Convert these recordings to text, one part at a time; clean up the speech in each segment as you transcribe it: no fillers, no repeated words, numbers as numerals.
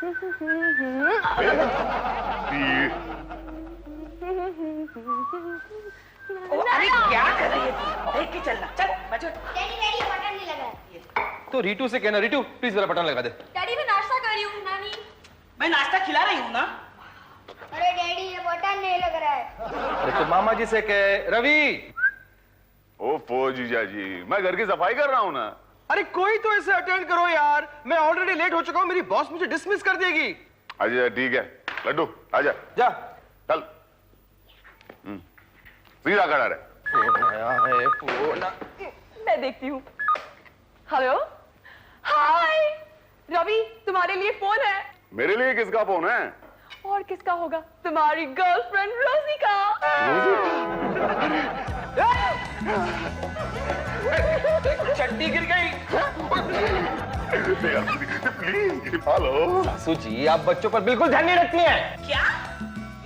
अरे क्या कर रही है? देख के चलना, चल बच्चों। डैडी बटन नहीं लगा है। तो रीटू से कहना, रीटू प्लीज मेरा बटन लगा दे। डैडी मैं नाश्ता कर रही हूँ नानी। मैं नाश्ता खिला रही हूँ ना। अरे डैडी ये बटन नहीं लग रहा है। अरे तो मामा जी से कह। रवि। ओफो जीजा जी, मैं घर की सफाई कर रहा हूँ ना। अरे कोई तो ऐसे अटेंड करो यार, मैं ऑलरेडी लेट हो चुका हूँ, मेरी बॉस मुझे डिसमिस कर देगी। अच्छा ठीक है, लड्डू आजा जा। चल। सीधा खड़ा रहे। फोन आया है, फोन। मैं देखती हूँ। हेलो, हाय रवि, तुम्हारे लिए फोन है। मेरे लिए किसका फोन है? और किसका होगा? तुम्हारी गर्लफ्रेंड रोजी का। चट्टी गिर गई। Please hello. सासू जी आप बच्चों पर बिल्कुल ध्यान नहीं रखती हैं। क्या?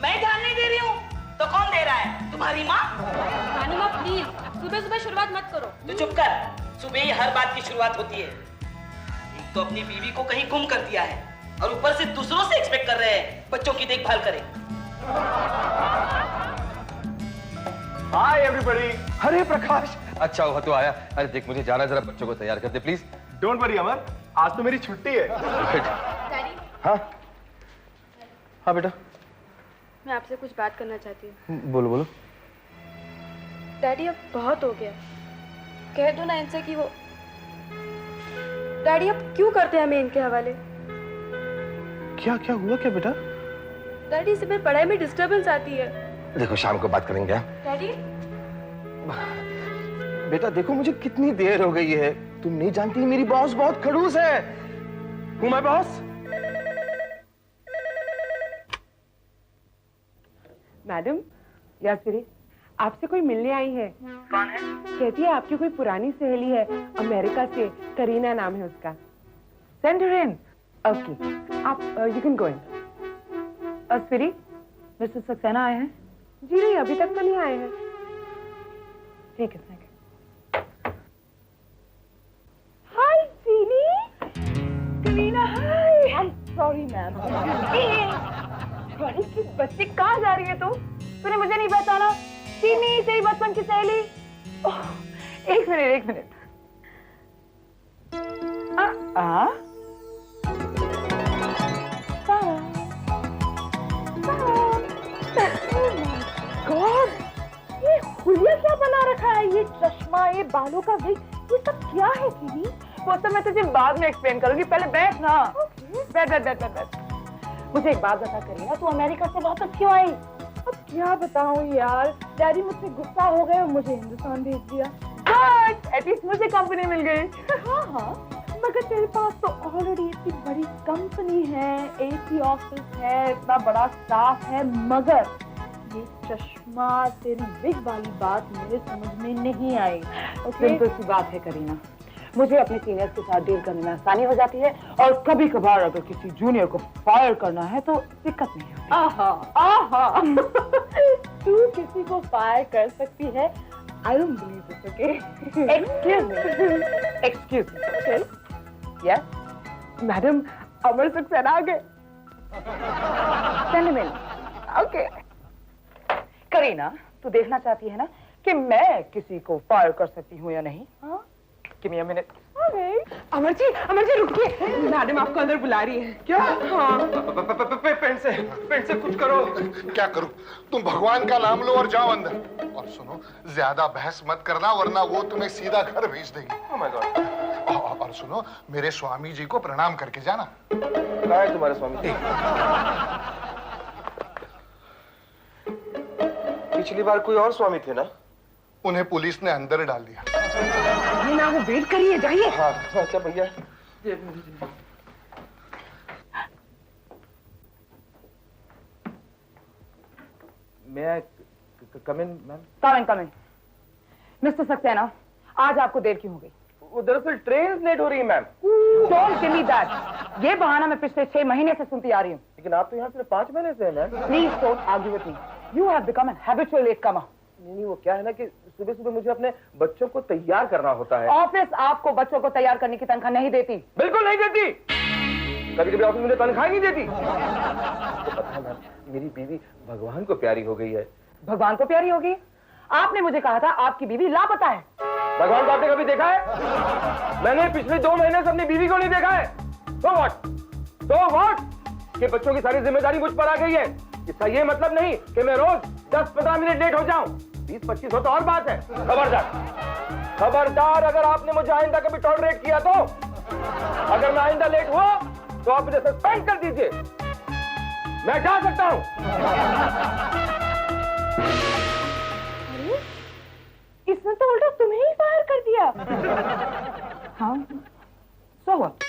मैं ध्यान नहीं दे रही हूँ तो कौन दे रहा है? तुम्हारी माँ? नानी माँ प्लीज सुबह सुबह शुरुआत मत करो। तो चुप कर, सुबह ही हर बात की शुरुआत होती है। एक तो अपनी बीवी को कहीं गुम कर दिया है और ऊपर से दूसरों से एक्सपेक्ट कर रहे हैं बच्चों की देखभाल करें। Hi everybody. अरे प्रकाश, अच्छा हुआ तो आया। अरे देख मुझे जाना, जरा बच्चों को तैयार कर दे प्लीज। डोंट वरी अमर, आज तो मेरी छुट्टी है। डैडी हाँ हाँ बेटा, मैं आपसे कुछ बात करना चाहती हूँ। बोलो बोलो। डैडी अब बहुत हो गया, कह दो ना इनसे कि वो। डैडी अब क्यों करते हैं हमें इनके हवाले? क्या क्या हुआ क्या बेटा? डैडी इससे मेरी पढ़ाई में डिस्टर्बेंस आती है। देखो शाम को बात करेंगे। डैडी बेटा देखो मुझे कितनी देर हो गई है, तुम नहीं जानती मेरी बॉस बहुत खड़ूस है। हूँ मैं बॉस? मैडम यासरी, आपसे कोई मिलने आई है। कौन है? कहती है आपकी कोई पुरानी सहेली है अमेरिका से, करीना नाम है उसका। Send her in. ओके, आप यू कैन गो इन। अस्फिरी, मिस्टर सक्सेना आए हैं? जी नहीं, अभी तक तो नहीं आए हैं। ठीक है, thank you. Hi Sini, Kareena hi. I am sorry ma'am. किस बच्चे, कहाँ जा रही है तू? तूने मुझे नहीं पहचाना? सीनी तेरी बचपन की सहेली। एक मिनट एक मिनट। गॉड, ये हुलिया क्या बना रखा है? ये चश्मा, ये बालों का विग, ये सब क्या है सीनी? वो तो मैं तुझे बाद में एक्सप्लेन करूंगी, पहले बैठ ना। बैठ बैठ बैठ बैठ। मुझे एक बात बता करीना, तू अमेरिका से वापस क्यों आई? अब क्या बताऊं यार, डैडी मुझसे गुस्सा हो गए और मुझे हिंदुस्तान भेज दिया। गुड, एटलीस्ट मुझे कंपनी मिल गई। हाँ हाँ, मगर तेरे पास तो ऑलरेडी इतनी बड़ी कंपनी है, एसी ऑफिस है, इतना बड़ा स्टाफ है, मगर ये चश्मा, तेरी विग वाली बात मेरे समझ में नहीं आई। सिंपल सी बात है करीना, मुझे अपने सीनियर्स के साथ डील करने में आसानी हो जाती है और कभी कभार अगर किसी जूनियर को फायर करना है तो दिक्कत नहीं होती। आहा आहा तू किसी को फायर कर सकती है? I don't believe this, okay? Excuse me. Yes? Madam, अमर सक्सेना आ गए। Send him in. Okay. Kareena, तू देखना चाहती है ना कि मैं किसी को फायर कर सकती हूँ या नहीं? हाँ? Give me a minute. Amar ji रुकिए, मैडम आपको अंदर बुला रही है। क्या? हाँ। पेंट से कुछ करो। क्या करूं? तुम भगवान का नाम लो और जाओ अंदर। और सुनो, ज्यादा बहस मत करना वरना वो तुम्हें सीधा घर भेज देंगे। Oh my God। और सुनो, मेरे स्वामी जी को प्रणाम करके जाना। कहाँ है तुम्हारे स्वामी जी? पिछली बार कोई और स्वामी थे ना? उन्हें पुलिस ने अंदर डाल दिया। ये ना, वो वेट करिए, जाइए। हाँ अच्छा भैया। मैं come in ma'am? Come in. Mister Saxena, आज आपको देर क्यों हो गई? वो दरअसल ट्रेन लेट हो रही है ma'am. Don't give me that. ये बहाना मैं पिछले 6 महीने से सुनती आ रही हूँ। लेकिन आप तो यहाँ सिर्फ 5 महीने से हैं ma'am. Please don't argue with me. You have become a habitual latecomer. नहीं वो क्या है ना कि सुबह सुबह मुझे अपने बच्चों को तैयार करना होता है। ऑफिस आपको बच्चों को तैयार करने की तनख्वाह नहीं देती। बिल्कुल नहीं देती। कभी कभी ऑफिस मुझे तनख्वाह नहीं देती। तो पता है मैम, मेरी बीवी भगवान को प्यारी हो गई है। भगवान को प्यारी होगी? आपने मुझे कहा था आपकी बीवी लापता है। भगवान को आपने कभी देखा है? मैंने पिछले 2 महीने से अपनी बीवी को नहीं देखा है। तो व्हाट कि बच्चों की सारी जिम्मेदारी मुझ पर आ गई है। इसका ये मतलब नहीं कि मैं रोज 10-15 मिनट लेट हो जाऊं। 20-25 हो तो और बात है। खबरदार अगर आपने मुझे आइंदा कभी टॉलरेट किया तो, अगर मैं आइंदा लेट हुआ तो आप मुझे सस्पेंड कर दीजिए, मैं जा सकता हूं। इसने तो उल्टा तुम्हें ही फायर कर दिया। हाँ, सो व्हाट?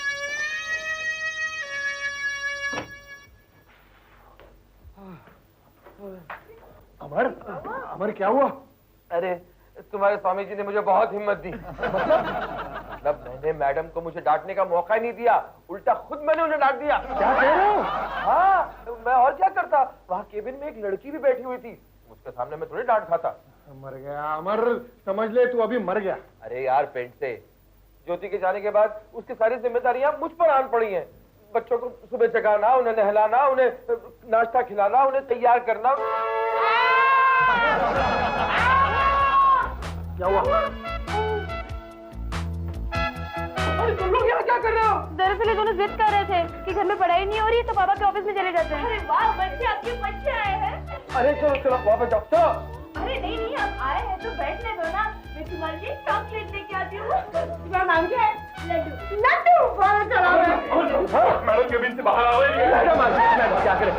अमर क्या हुआ? अरे तुम्हारे स्वामी जी ने मुझे बहुत हिम्मत दी। मतलब मैंने मैडम को मुझे डांटने का मौका ही नहीं दिया, उल्टा खुद मैंने उन्हें डांट दिया। क्या कह रहे हो? हाँ, मैं और क्या करता। वहाँ केबिन में एक लड़की भी बैठी हुई थी, उसके सामने मैं थोड़ी डांट खाता। मर गया अमर, समझ ले तू अभी मर गया। अरे यार पेंट से, ज्योति के जाने के बाद उसकी सारी जिम्मेदारियां मुझ पर आन पड़ी हैं। बच्चों को सुबह जगाना, उन्हें नहलाना, उन्हें नाश्ता खिलाना, उन्हें तैयार करना। क्या हुआ? अरे तुम लोग यहाँ क्या कर रहे हो? दरअसल ये दोनों जिद कर रहे थे कि घर में पढ़ाई नहीं हो रही तो पापा के ऑफिस में चले जाते हैं। अरे वाह, बच्चे आपके बच्चे आए हैं। अरे चलो वापस जाओ। चलो। अरे नहीं, आप आए हैं तो बैठने दो ना, मैं तुम्हारे लिए चॉकलेट लेके आती हूँ। तुम्हारा नाम क्या है? लड्डू। लड्डू, बाहर चला मैडम केबिन से बाहर आओ। क्या करें?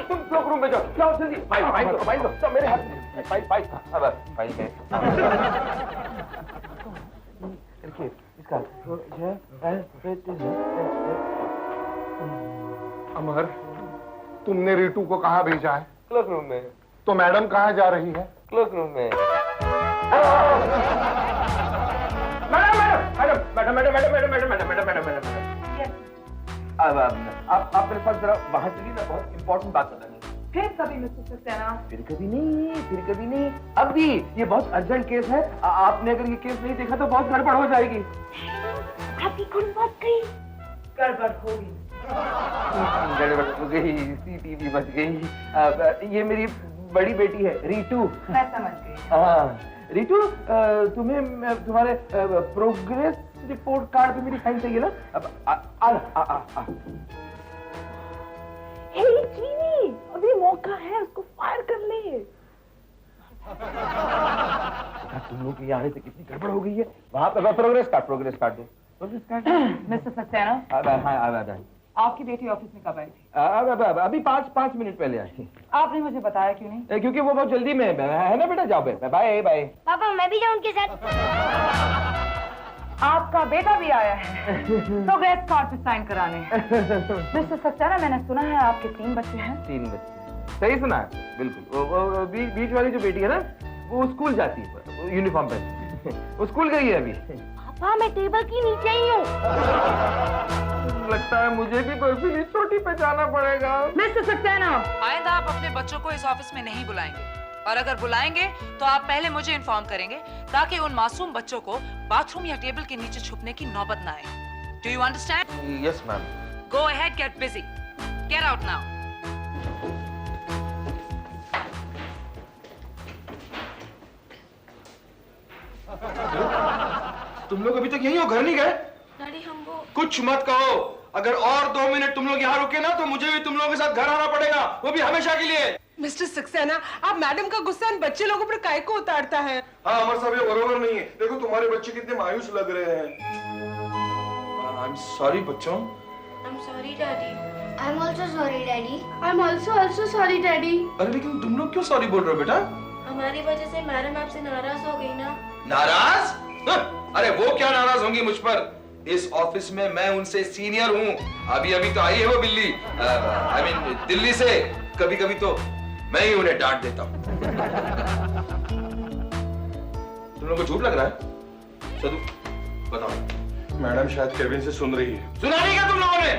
तुम लोग रूम में जाओ, जाओ जल्दी। फाइल दो मेरे हाथ में। फाइल में देखिए इसका अमर, तुमने रीटू को कहाँ भेजा है? क्लास रूम में। तो मैडम कहाँ जा रही है? क्लास रूम में। मैडम। अब आप मेरे साथ जरा बाहर चलिए ना, बहुत इंपॉर्टेंट बात बतानी है। फिर कभी मिस्टर सक्सेना? फिर कभी नहीं, अब भी ये बहुत अर्जेंट केस है। आपने अगर ये केस नहीं देखा तो बहुत गड़बड़ हो जाएगी। आपकी कौन बात कही? गड़बड़ होगी। गड़बड़ हो गई, सीटीवी बच गई। ये मेरी बड़ी बेटी है रीटू। मैं समझ गई। हाँ रीटू, तुम्हें तुम्हारे प्रोग्रेस रिपोर्ट कार्ड पे मेरी साइन चाहिए ना? अब आ। हे चीनी, अभी मौका है, उसको फायर कर ले। तुम लोग के आने से कितनी गड़बड़ हो गई है। वहाँ पे प्रोग्रेस कार्ड दो। मिस्टर सक्सेना, हाँ आपकी बेटी ऑफिस में कब आई थी? अभी 5 मिनट पहले आई। आपने मुझे बताया क्यों नहीं? क्योंकि वो बहुत जल्दी में है ना बेटा। जाओ बाय। पापा मैं भी जाऊँ उनके साथ? आपका बेटा भी आया है प्रोग्रेस कार्ड पे साइन कराने। मिस्टर सक्सेना, मैंने सुना है आपके 3 बच्चे हैं। 3 बच्चे, सही सुना है बिल्कुल। वो बीच वाली जो बेटी है ना, वो स्कूल जाती है यूनिफॉर्म पे। वो स्कूल गई है अभी। पापा मैं टेबल के नीचे ही हूँ। लगता है मुझे भी बर्फीली चोटी पे जाना पड़ेगा। मिस्टर सक्सेना, आइंदा आप अपने बच्चों को इस ऑफिस में नहीं बुलाएंगे, और अगर बुलाएंगे तो आप पहले मुझे इन्फॉर्म करेंगे ताकि उन मासूम बच्चों को बाथरूम या टेबल के नीचे छुपने की नौबत ना आए। Do you understand? Yes ma'am. Go ahead, get busy, get out now. तुम लोग अभी तक यहीं हो, घर नहीं गए? डैडी हमको कुछ मत कहो। अगर और 2 मिनट तुम लोग यहाँ रुके ना तो मुझे भी तुम लोगों के साथ घर आना पड़ेगा, वो भी हमेशा के लिए। मिस्टर सक्सेना, आप मैडम का गुस्सा इन बच्चे लोगों पर काहे को उतारता है? हाँ अमर साहब, ये बरोबर नहीं है। देखो तुम्हारे बच्चे कितने मायूस लग रहे हैं। आई एम सॉरी बच्चों। I'm sorry, Daddy. I'm also sorry, Daddy. I'm also sorry, Daddy. अरे लेकिन तुम लोग क्यों सॉरी बोल रहे हो बेटा? हमारी वजह से मैडम आपसे नाराज हो गई ना। नाराज? अरे वो क्या नाराज होंगी मुझ पर? इस ऑफिस में मैं उनसे सीनियर हूँ। अभी तो आई है वो बिल्ली, आई मीन दिल्ली से। कभी कभी तो मैं ही उन्हें डांट देता हूँ। तुम लोगों को झूठ लग रहा है? सदू बताओ। मैडम शायद केबिन से सुन रही है। सुना नहीं क्या तुम लोगों ने?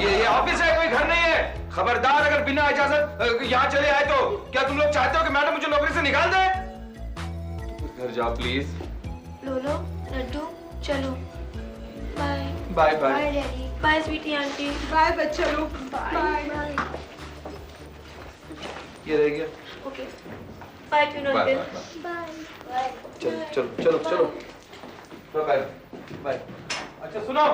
ये ऑफिस है, कोई घर नहीं है। खबरदार अगर बिना इजाजत यहाँ चले आए तो क्या तुम लोग चाहते हो कि मैडम मुझे नौकरी से निकाल दे? घर जाओ प्लीज। लोलो, लड्डू, चलो। Bye bye. Bye daddy. Bye sweety aunty. Bye बच्चे लोग। बाय। ये रह गया। ओके। बाय ट्यून बाय अंकल। बाय। बाय। चलो चलो चलो चलो बाय बाय। अच्छा सुनो,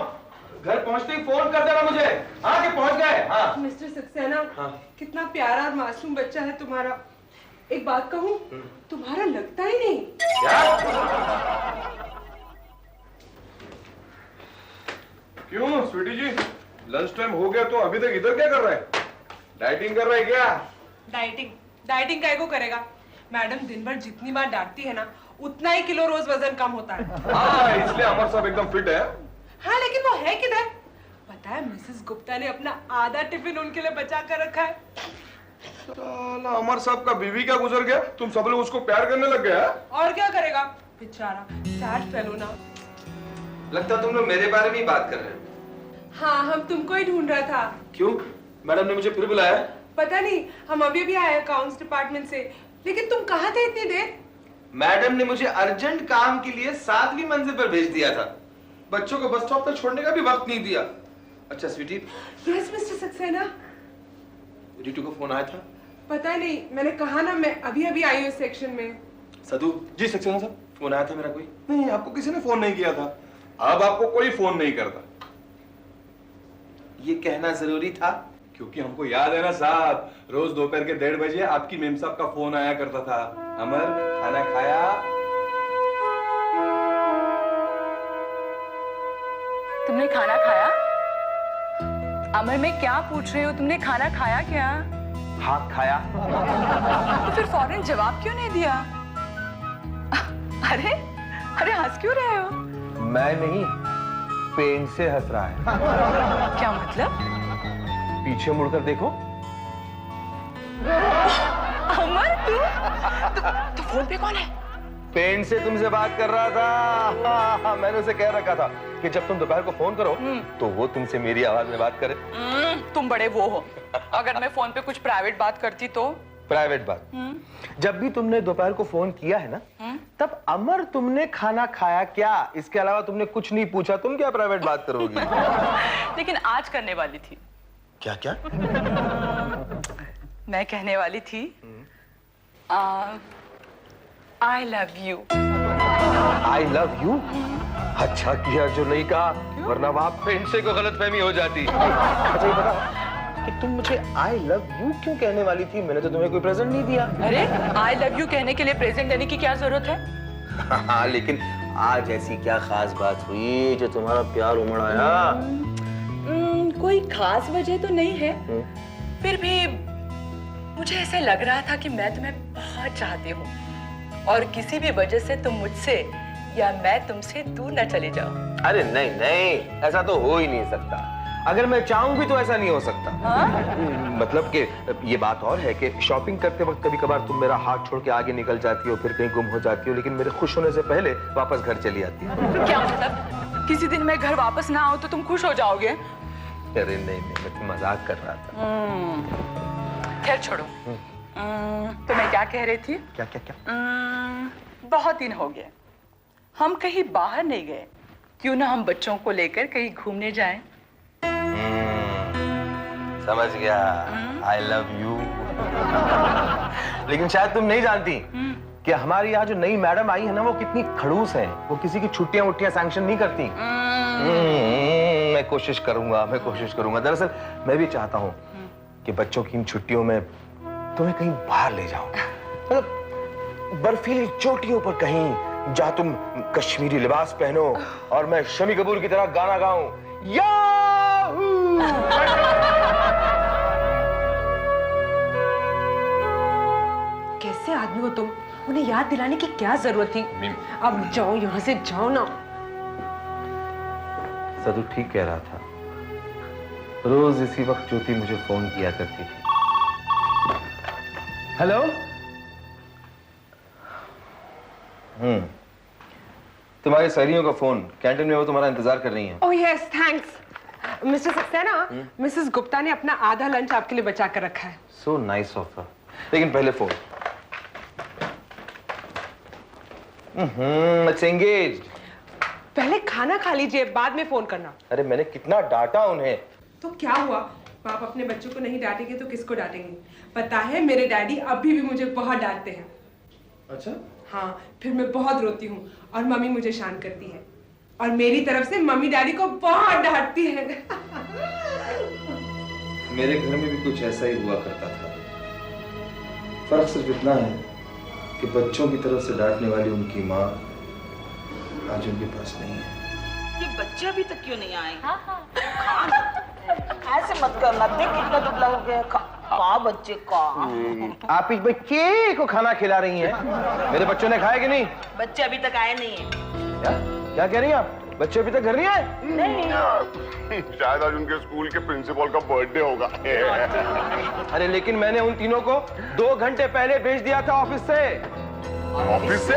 घर पहुंचते ही फोन कर देना मुझे। हाँ कि पहुंच गए। हाँ मिस्टर सक्सेना, हाँ। कितना प्यारा और मासूम बच्चा है तुम्हारा। एक बात कहूँ, तुम्हारा लगता ही नहीं। क्या? क्यों स्वीटी जी, लंच टाइम हो गया तो अभी तक इधर क्या कर रहे हैं? डाइटिंग कर रहे हैं क्या? डाइटिंग काय को करेगा? मैडम दिन भर जितनी बार डांटती है ना, उतना ही किलो रोज वजन कम होता है। हाँ, इसलिए अमर साहब एकदम फिट है। हाँ, लेकिन वो है किधर? पता है मिसेस गुप्ता ने अपना आधा टिफिन उनके लिए बचा कर रखा है। साला अमर साहब का बीवी क्या गुजर गया, तुम सब लोग उसको प्यार करने लग गए? और क्या करेगा बेचारा, सैड फेलो ना। लगता तुम लोग मेरे बारे में ही बात कर रहे हो। हाँ, हम तुमको ही ढूंढ रहा था। क्यों? मैडम ने मुझे फिर बुलाया? पता नहीं, हम अभी आए अकाउंट्स डिपार्टमेंट से। लेकिन तुम कहाँ थे इतनी देर? मैडम ने मुझे अर्जेंट काम के लिए 7वीं मंजिल पर भेज दिया था। बच्चों को बस स्टॉप तक छोड़ने का भी वक्त नहीं दिया। अच्छा sweetie. Yes mister Saxena. Ritu को फोन आया था? पता नहीं, मैंने कहा ना मैं अभी आई हूँ सेक्शन में। सदू जी, सक्सेना साहब फोन आया था मेरा कोई? नहीं, आपको किसी ने फोन नहीं किया था। अब आपको कोई फोन नहीं करता। ये कहना जरूरी था? क्योंकि हमको याद है ना साहब, रोज दोपहर के 1:30 बजे आपकी मेम साहब का फोन आया करता था। अमर खाना खाया? तुमने खाना खाया? अमर मैं क्या पूछ रही हूँ, तुमने खाना खाया क्या? हाँ खाया। तो फिर फौरन जवाब क्यों नहीं दिया? अरे अरे हंस क्यों रहे हो? मैं नहीं, पेन से हंस रहा है। क्या मतलब? पीछे मुड़कर देखो। अमर तू फोन पे कौन है? पेन से तुमसे बात कर रहा था। हाँ, मैंने उसे कह रखा था कि जब तुम दोपहर को फोन करो तो वो तुमसे मेरी आवाज में बात करे। तुम बड़े वो हो। अगर मैं फोन पे कुछ प्राइवेट बात करती तो? प्राइवेट बात? जब भी तुमने दोपहर को फोन किया है ना, तब अमर तुमने खाना खाया क्या, इसके अलावा तुमने कुछ नहीं पूछा। तुम क्या प्राइवेट बात करोगी? लेकिन आज करने वाली थी। क्या क्या? मैं कहने वाली थी I love you. I love you? अच्छा किया जो नहीं कहा, वरना वहां पेन से को गलतफहमी हो जाती। अच्छा ये बताओ कि तुम मुझे I love you क्यों कहने वाली थी? मैंने तो तुम्हें कोई प्रेजेंट नहीं दिया। अरे I love you कहने के लिए प्रेजेंट देने की क्या जरूरत है? हाँ, लेकिन आज ऐसी क्या खास बात हुई जो तुम्हारा प्यार उमड़ आया? कोई खास वजह तो नहीं है, फिर भी मुझे ऐसे लग रहा था कि मैं तुम्हें बहुत चाहती हूँ और किसी भी वजह से तुम मुझसे या मैं तुमसे दूर न चले जाओ। अरे नहीं नहीं, ऐसा तो हो ही नहीं सकता। अगर मैं चाहूं भी तो ऐसा नहीं हो सकता। मतलब कि ये बात और है कि शॉपिंग करते वक्त कभी कभार तुम मेरा हाथ छोड़ के आगे निकल जाती हो, फिर कहीं गुम हो जाती हो, लेकिन मेरे खुश होने से पहले वापस घर चली आती हो। क्या मतलब? किसी दिन मैं घर वापस ना आऊं तो तुम खुश हो जाओगे? अरे नहीं नहीं, मैं तो मजाक कर रहा था। खैर छोड़ो। तो मैं क्या कह रही थी? क्या क्या क्या? बहुत दिन हो गए, हम कहीं बाहर नहीं गए। क्यों ना हम बच्चों को लेकर कहीं घूमने जाएं? समझ गया। I love you। लेकिन शायद तुम नहीं जानती कि हमारी यहाँ जो नई मैडम आई है ना, वो कितनी खड़ूस है। वो किसी की छुट्टियां उट्टियां सैंक्शन नहीं करती। मैं कोशिश करूंगा। दरअसल मैं भी चाहता हूँ कि बच्चों की इन छुट्टियों में तुम्हें कहीं बाहर ले जाऊं। मतलब बर्फीली चोटियों पर कहीं, जहां तुम कश्मीरी लिबास पहनो और मैं शमी कपूर की तरह गाना गाऊं। याहू! कैसे आदमी हो तुम? उन्हें याद दिलाने की क्या जरूरत थी? अब जाओ यहाँ से, जाओ ना। सदू ठीक कह रहा था। रोज इसी वक्त ज्योति मुझे फोन किया करती थी। हेलो। तुम्हारी सहेलियों का फोन, कैंटीन में वो तुम्हारा इंतजार कर रही हैं। Oh yes, thanks. Mister Saxena, Mrs Gupta ने अपना आधा लंच आपके लिए बचा कर रखा है। So nice of her. लेकिन पहले फोन। It's engaged. पहले खाना खा लीजिए, बाद में फोन करना। अरे मैंने कितना डांटा उन्हें। तो क्या हुआ, आप अपने बच्चों को नहीं डांटेंगे तो किसको डांटेंगे? पता है मेरे डैडी अभी भी मुझे बहुत डांटते हैं। अच्छा? हाँ, फिर मैं बहुत रोती हूँ और मम्मी मुझे शांत करती है, और मेरी तरफ से मम्मी डैडी को बहुत डांटती है। मेरे घर में भी कुछ ऐसा ही हुआ करता था। फर्क सिर्फ इतना है कि बच्चों की तरफ से डांटने वाली उनकी माँ आज उनके पास नहीं है। ये बच्चे अभी तक क्यों नहीं आए? हाँ हाँ ऐसे मत करना, देख कितना दुबला हो गया। का बच्चे का आप इस बच्चे को खाना खिला रही हैं? मेरे बच्चों ने खाया कि नहीं? बच्चे अभी तक आए नहीं है। क्या कह रही हैं आप? बच्चे अभी तक घर नहीं आए? नहीं। शायद आज उनके स्कूल के प्रिंसिपल का बर्थडे होगा। अरे लेकिन मैंने उन तीनों को 2 घंटे पहले भेज दिया था ऑफिस से। ऑफिस से?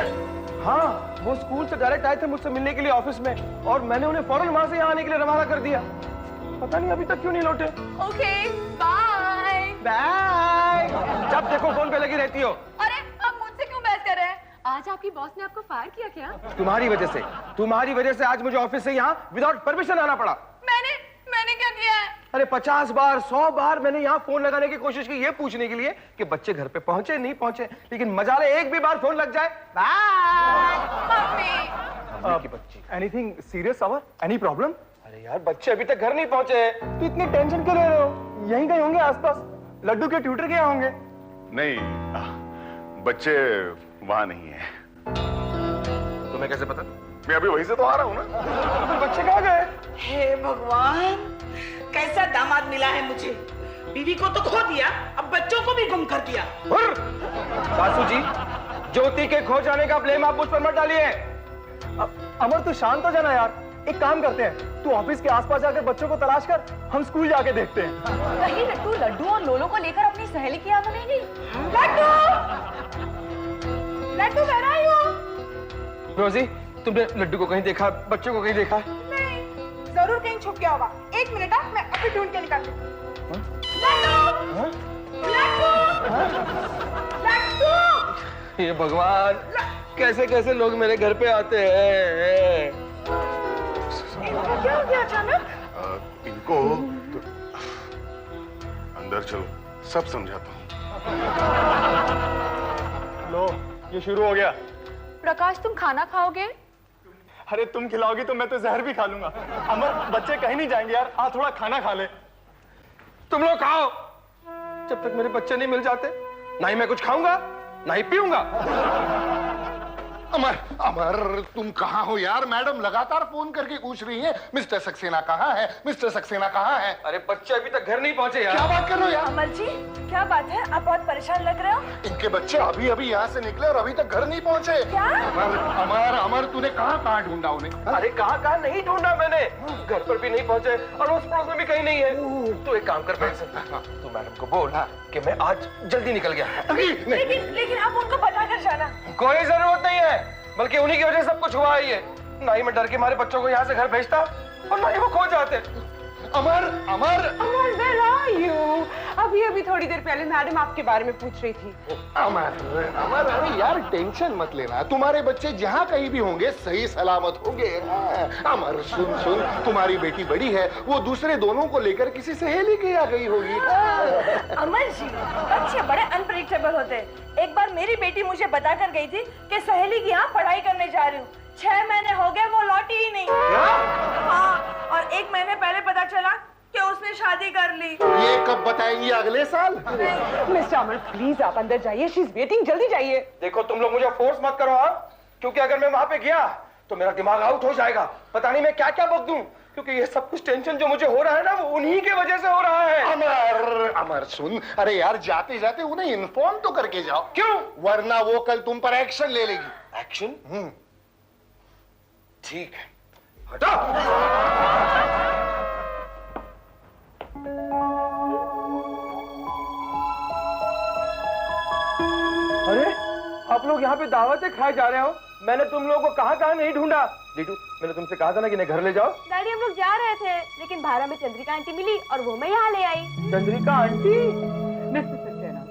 हाँ, वो स्कूल से डायरेक्ट आए थे मुझसे मिलने के लिए ऑफिस में, और मैंने उन्हें फौरन वहां से यहाँ आने के लिए रवाना कर दिया। पता नहीं अभी तक क्यों नहीं लौटे। Okay bye bye. जब देखो फोन पे लगी रहती हो। अरे आप मुझसे क्यों बहस कर रहे हैं? आज आपकी बॉस ने आपको फायर किया क्या? तुम्हारी वजह से आज मुझे ऑफिस से यहाँ विदाउट परमिशन आना पड़ा। मैंने क्या किया है? अरे 50 बार 100 बार मैंने यहाँ फोन लगाने की कोशिश की, ये पूछने के लिए कि बच्चे घर पे पहुंचे नहीं पहुंचे, लेकिन मजाले एक भी बार फोन लग जाए। मम्मी की बच्ची। Anything serious our? Any problem? अरे यार बच्चे अभी तक घर नहीं पहुंचे, तो इतनी टेंशन क्यों ले रहे हो? यहीं कहीं होंगे आसपास, लड्डू के ट्यूटर के यहाँ होंगे। नहीं, बच्चे वहां नहीं है। तुम्हें कैसे पता? मैं अभी वहीं से तो आ रहा हूँ ना। तो बच्चे कहाँ गए? हे भगवान, कैसा दामाद मिला है मुझे। बीवी को तो खो दिया, अब बच्चों को भी गुम कर दिया। सासू जी, ज्योति के खो जाने का ब्लेम आप मुझ पर मत डालिए। अमर तू शांत हो जाना यार। एक काम करते हैं, तू ऑफिस के आसपास जाकर बच्चों को तलाश कर, हम स्कूल जाके देखते हैं। कहीं लड्डू लड्डू और लोलो को लेकर अपनी सहेली की यहाँ तो नहीं गई? Laddu where are you? रोजी, तुमने लड्डू को कहीं देखा, बच्चों को कहीं देखा? नहीं, जरूर कहीं छुप गया होगा। 1 मिनट, मैं अभी ढूंढ के निकालती हूँ। ये भगवान, कैसे कैसे लोग मेरे घर पे आते हैं। क्या हो गया अचानक? इनको तो अंदर चलो, सब समझाता हूँ। लो, ये शुरू हो गया। प्रकाश तुम खाना खाओगे? अरे तुम खिलाओगी तो मैं तो जहर भी खा लूंगा। अमर, बच्चे कहीं नहीं जाएंगे यार, आ थोड़ा खाना खा ले। तुम लोग खाओ, जब तक मेरे बच्चे नहीं मिल जाते ना ही मैं कुछ खाऊंगा ना ही पीऊंगा। अमर, अमर तुम कहाँ हो यार? मैडम लगातार फोन करके पूछ रही है, मिस्टर सक्सेना कहाँ है, मिस्टर सक्सेना कहाँ है? अरे बच्चे अभी तक घर नहीं पहुंचे यार। क्या बात कर रहे हो यार? अमर जी, क्या बात है? आप बहुत परेशान लग रहे हो। इनके बच्चे अभी अभी यहाँ से निकले और अभी तक घर नहीं पहुँचे। क्या? अमर, अमर, अमर तूने कहाँ ढूंढा उन्हें? अरे कहाँ नहीं ढूंढा मैंने, घर पर भी नहीं पहुंचे और उस पड़ोस में भी कहीं नहीं है। तो एक काम कर, तू मैडम को बोल कि मैं आज जल्दी निकल गया। लेकिन आप उनको बता कर जाना। कोई जरूरत नहीं है, बल्कि उन्हीं की वजह से सब कुछ हुआ है ये। ना ही मैं डर के मारे बच्चों को यहाँ से घर भेजता और ना ही वो खो जाते। अमर, अमर, अमर where are you? अभी थोड़ी देर पहले मैडम आपके बारे में पूछ रही थी। अमर, अमर, अरे यार टेंशन मत लेना, तुम्हारे बच्चे जहाँ कहीं भी होंगे सही सलामत होंगे। अमर सुन, तुम्हारी बेटी बड़ी है, वो दूसरे दोनों को लेकर किसी सहेली के यहाँ गई होगी। अमर जी, बच्चे बड़े अनप्रेडिक्टेबल होते हैं। एक बार मेरी बेटी मुझे बता कर गई थी कि सहेली की यहाँ पढ़ाई करने जा रही हूँ। 6 महीने हो गए, वो लौटी ही नहीं। हाँ, और 1 महीने पहले पता चला कि उसने शादी कर ली। ये कब बताएंगी? अगले साल? मिस्टर अमर प्लीज आप अंदर जाइए, शी इज वेटिंग, जल्दी जाइए। देखो तुम लोग मुझे फोर्स मत करो, क्योंकि अगर मैं वहां पे गया तो मेरा दिमाग आउट हो जाएगा। पता नहीं मैं क्या क्या बक दूं, क्योंकि ये सब कुछ टेंशन जो मुझे हो रहा है ना, वो उन्हीं के वजह से हो रहा है। अमर, अमर सुन, अरे यार जाते जाते उन्हें इन्फॉर्म तो करके जाओ। क्यों? वरना वो कल तुम पर एक्शन ले लेगी। एक्शन? ठीक है, हटा। अरे आप लोग यहाँ पे दावतें खाए जा रहे हो, मैंने तुम लोगों को कहाँ नहीं ढूंढा। लीटू, मैंने तुमसे कहा था ना कि इन्हें घर ले जाओ। डैडी हम लोग जा रहे थे, लेकिन भाड़ा में चंद्रिका आंटी मिली और वो मैं यहाँ ले आई। चंद्रिका आंटी? मिस्टर सक्सेना,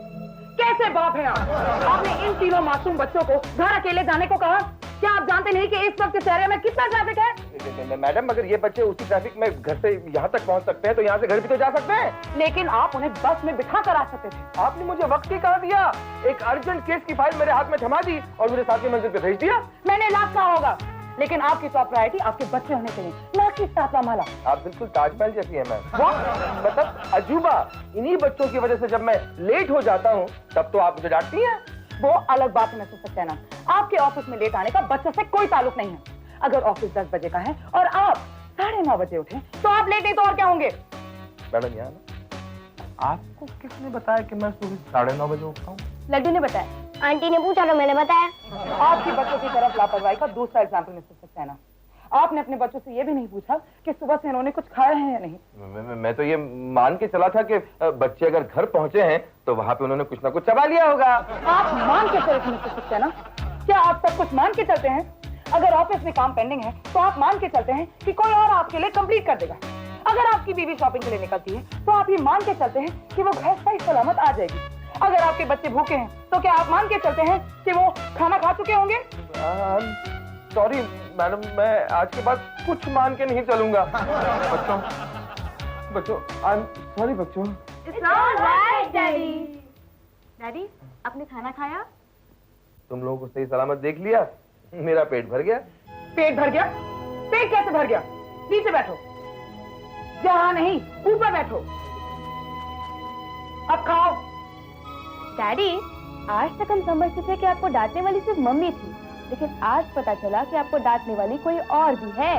कैसे बाप है आप? आपने इन तीनों मासूम बच्चों को घर अकेले जाने को कहा क्या आप जानते नहीं कि इस वक्त इस एरिया में कितना ट्रैफिक है? मैडम, अगर ये बच्चे उसी ट्रैफिक में घर से यहाँ तक पहुँच सकते हैं तो यहाँ से घर भी तो जा सकते हैं। लेकिन आप उन्हें बस में बिठा कर आ सकते थे। आपने मुझे वक्त ही कहा दिया, एक अर्जेंट केस की फाइल मेरे हाथ में थमा दी और मुझे साथ की मंजिल पे भेज दिया। मैंने इलाज कहा होगा, लेकिन आपकी टॉप प्रायोरिटी आपके बच्चे होने चाहिए, ना कि सातवा माला। आप बिल्कुल ताजमहल जैसी है मैम। मतलब अजूबा, इन्हीं बच्चों की वजह से जब मैं लेट हो जाता हूँ तब तो आप मुझे डांटती हैं। वो अलग बात है मिस्टर सक्सेना, आपके ऑफिस में लेट आने का बच्चों से कोई ताल्लुक नहीं है। अगर ऑफिस 10 बजे का है और आप 9:30 बजे उठे तो आप लेट नहीं तो और क्या होंगे? मैडम यहाँ ना, आपको किसने बताया कि मैं सुबह 9:30 बजे उठता हूँ? लड्डू ने बताया। आंटी ने पूछा तो मैंने बताया। आपकी बच्चों की तरफ लापरवाही का दूसरा एग्जाम्पल मिस्टर सक्सेना, आपने अपने बच्चों से ये भी नहीं पूछा कि सुबह से इन्होंने कुछ खाया है या नहीं। मैं तो ये मान के चला था कि बच्चे अगर घर पहुंचे हैं तो वहाँ पे उन्होंने कुछ ना कुछ चबा लिया होगा। आप मान के चलते मिस्टर सक्सेना, क्या आप सब कुछ मान के चलते हैं? अगर ऑफिस में काम पेंडिंग है तो आप मान के चलते हैं कि कोई और आपके लिए कंप्लीट कर देगा। अगर आपकी बीवी शॉपिंग के लिए निकलती है तो आप ये मान के चलते हैं कि वो घर सही सलामत आ जाएगी। अगर आपके बच्चे भूखे हैं तो क्या आप मान के चलते हैं कि वो खाना खा चुके होंगे? सॉरी मैडम, मैं आज के बाद कुछ मान के नहीं चलूंगा। बच्चों आई एम सॉरी बच्चों। डैडी, आपने खाना खाया? तुम लोगों को सही सलामत देख लिया, मेरा पेट भर गया। पेट भर गया? पेट कैसे भर गया? नीचे बैठो, जहाँ नहीं ऊपर बैठो, अब खाओ। डैडी, आज तक हम समझते थे कि आपको डांटने वाली सिर्फ मम्मी थी, लेकिन आज पता चला कि आपको डांटने वाली कोई और भी है।